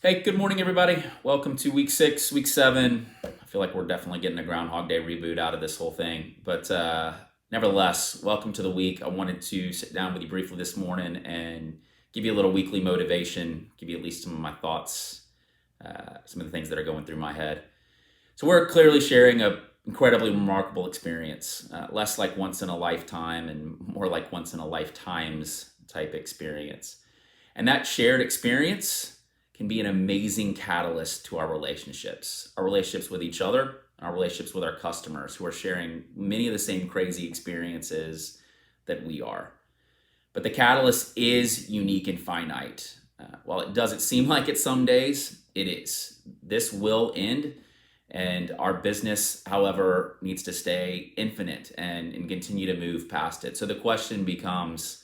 Hey, good morning, everybody. Welcome to week 6, week 7. I feel like we're definitely getting a Groundhog Day reboot out of this whole thing. But nevertheless, welcome to the week. I wanted to sit down with you briefly this morning and give you a little weekly motivation, give you at least some of my thoughts, some of the things that are going through my head. So we're clearly sharing a incredibly remarkable experience, less like once in a lifetime and more like once in a lifetimes type experience. And that shared experience can be an amazing catalyst to our relationships with each other, our relationships with our customers who are sharing many of the same crazy experiences that we are. But the catalyst is unique and finite. While it doesn't seem like it some days, it is. This will end, and our business, however, needs to stay infinite and continue to move past it. So the question becomes,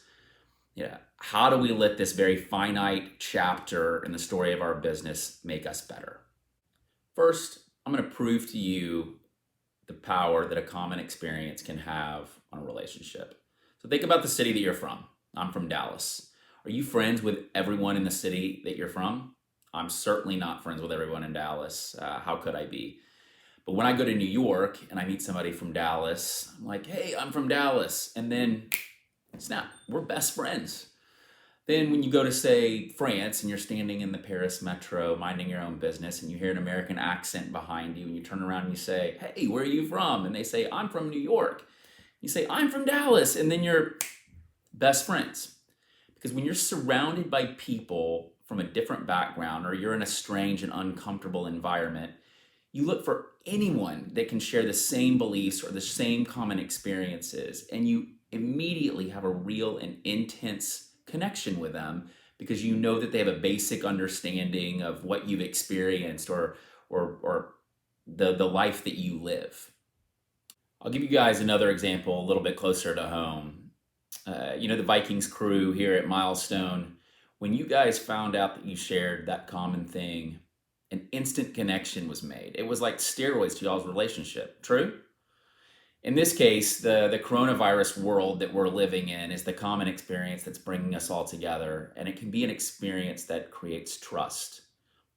how do we let this very finite chapter in the story of our business make us better? First, I'm going to prove to you the power that a common experience can have on a relationship. So think about the city that you're from. I'm from Dallas. Are you friends with everyone in the city that you're from? I'm certainly not friends with everyone in Dallas. How could I be? But when I go to New York and I meet somebody from Dallas, I'm like, hey, I'm from Dallas. And then, snap, we're best friends. Then when you go to, say, France and you're standing in the Paris metro minding your own business and you hear an American accent behind you and you turn around and you say, hey, where are you from? And they say, I'm from New York. You say, I'm from Dallas. And then you're best friends. Because when you're surrounded by people from a different background or you're in a strange and uncomfortable environment, you look for anyone that can share the same beliefs or the same common experiences, and you immediately have a real and intense connection with them because you know that they have a basic understanding of what you've experienced or the life that you live. I'll give you guys another example a little bit closer to home. The Vikings crew here at Milestone, when you guys found out that you shared that common thing, an instant connection was made. It was like steroids to y'all's relationship. True? In this case, the coronavirus world that we're living in is the common experience that's bringing us all together, and it can be an experience that creates trust.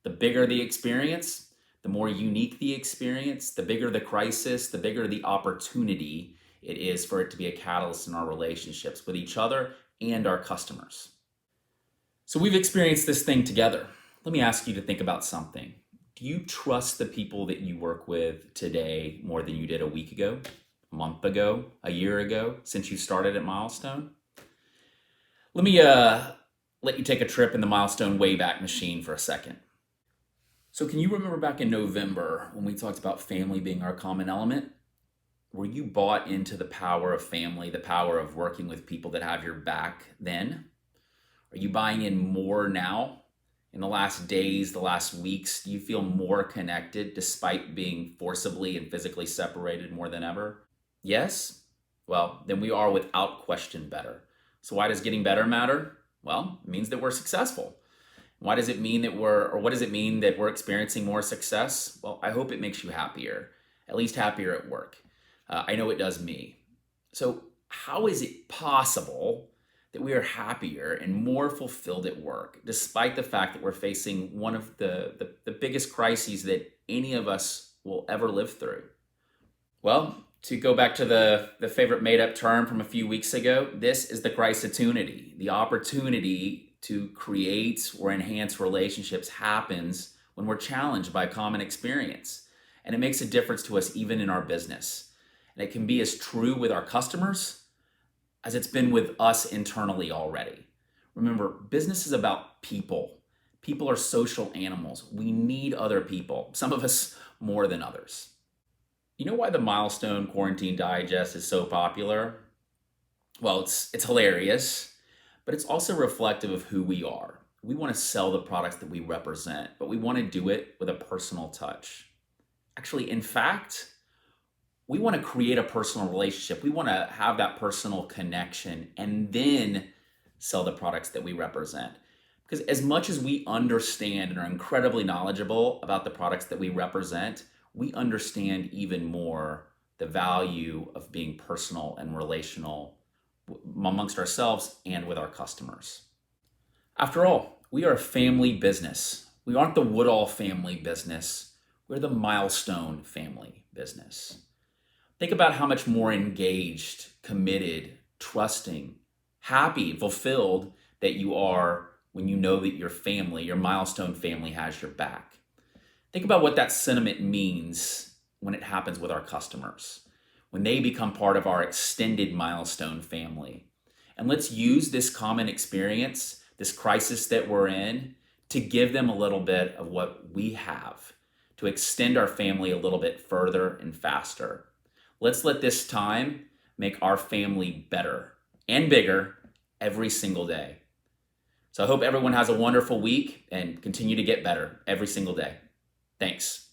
The bigger the experience, the more unique the experience, the bigger the crisis, the bigger the opportunity it is for it to be a catalyst in our relationships with each other and our customers. So we've experienced this thing together. Let me ask you to think about something. Do you trust the people that you work with today more than you did a week ago, a month ago, a year ago, since you started at Milestone? Let me let you take a trip in the Milestone Wayback Machine for a second. So can you remember back in November when we talked about family being our common element? Were you bought into the power of family, the power of working with people that have your back then? Are you buying in more now? In the last days, the last weeks, do you feel more connected despite being forcibly and physically separated more than ever? Yes? Well, then we are without question better. So why does getting better matter? Well, it means that we're successful. Why does it mean that what does it mean that we're experiencing more success? Well, I hope it makes you happier, at least happier at work. I know it does me. So how is it possible that we are happier and more fulfilled at work, despite the fact that we're facing one of the biggest crises that any of us will ever live through? Well, to go back to the favorite made-up term from a few weeks ago, this is the Christotunity. The opportunity to create or enhance relationships happens when we're challenged by a common experience. And it makes a difference to us even in our business. And it can be as true with our customers as it's been with us internally already. Remember, business is about people. People are social animals. We need other people, some of us more than others. You know why the Milestone Quarantine Digest is so popular? Well, it's hilarious, but it's also reflective of who we are. We want to sell the products that we represent, but we want to do it with a personal touch. Actually, in fact, we want to create a personal relationship. We want to have that personal connection and then sell the products that we represent. Because as much as we understand and are incredibly knowledgeable about the products that we represent, we understand even more the value of being personal and relational amongst ourselves and with our customers. After all, we are a family business. We aren't the Woodall family business. We're the Milestone family business. Think about how much more engaged, committed, trusting, happy, fulfilled that you are when you know that your family, your Milestone family, has your back. Think about what that sentiment means when it happens with our customers, when they become part of our extended Milestone family. And let's use this common experience, this crisis that we're in, to give them a little bit of what we have, to extend our family a little bit further and faster. Let's let this time make our family better and bigger every single day. So I hope everyone has a wonderful week and continue to get better every single day. Thanks.